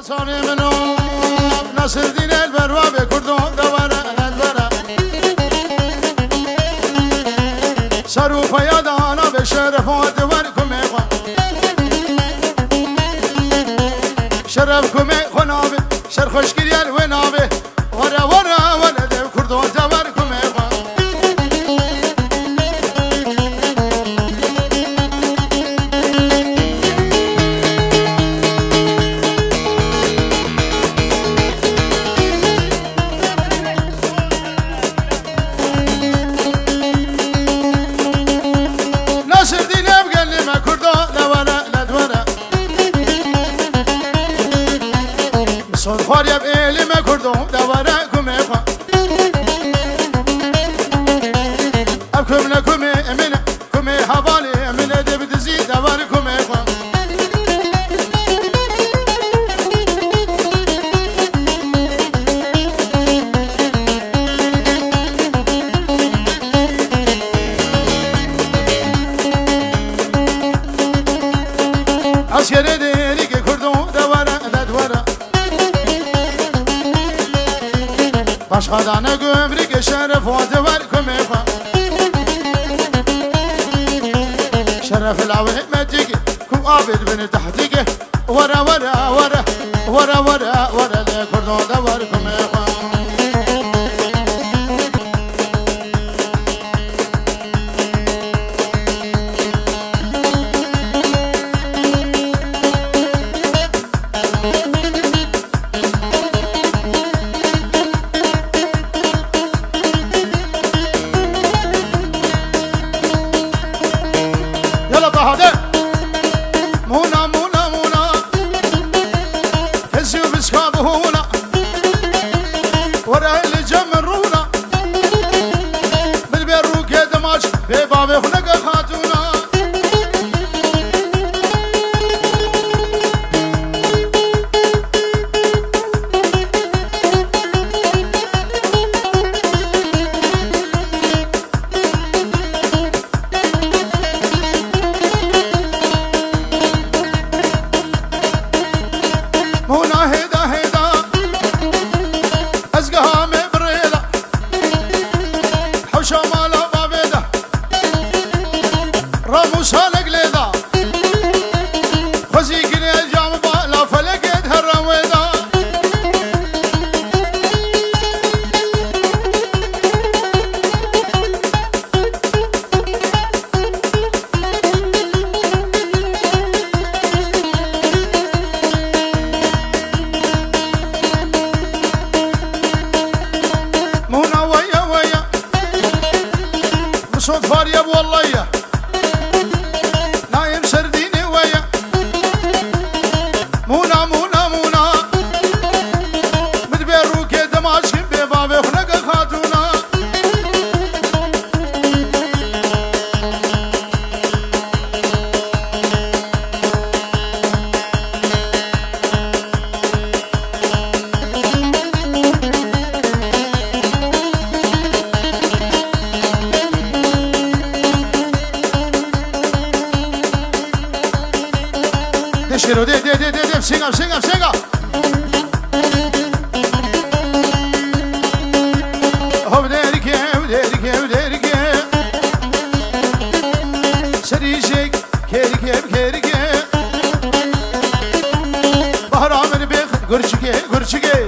صاني منو نصر دين البرواب كردون دوارة البرا سرو فيادانا بشرف ودوركم إخوة شرفكم خنابي شرخش كريال ونابي ورا ورا ورا دو كردون دواركم إخوة خاريا بإلي ما كردون دواركم إخوة أبكم لكم أمين كم حبالي أمين دب تزيد دواركم إخوة عسكري ديري كردون دوارا دوارا باش خدانه گمرک شرف و دورکم إخوة شرف العوه مجيك كم عابد بن تحتك ورا ورا ورا ورا ورا ورا لكردون دوركم إخوة مونا مونا مونا كزيو بسكابه هونا ورا اللي جمرونا بالبيروك يا دماج ببابي خلق خاتونا هنا هيدا هيدا أزقها مبريلة حوشة مالا بابيدا راموسها لقليدا خزي كني الجام بالا فلقيت هالرويدا صوت فاريا والله نايم سرديني ويا مونا مونا مونا مدبيروك يا دماشق ببابي خلق خاتونا دشيرو دي دي دي دي دي بسيقا بسيقا بسيقا هو بديرك بديرك بديرك سريشك كيرك بكيرك بهرام البيخ قرشك قرشك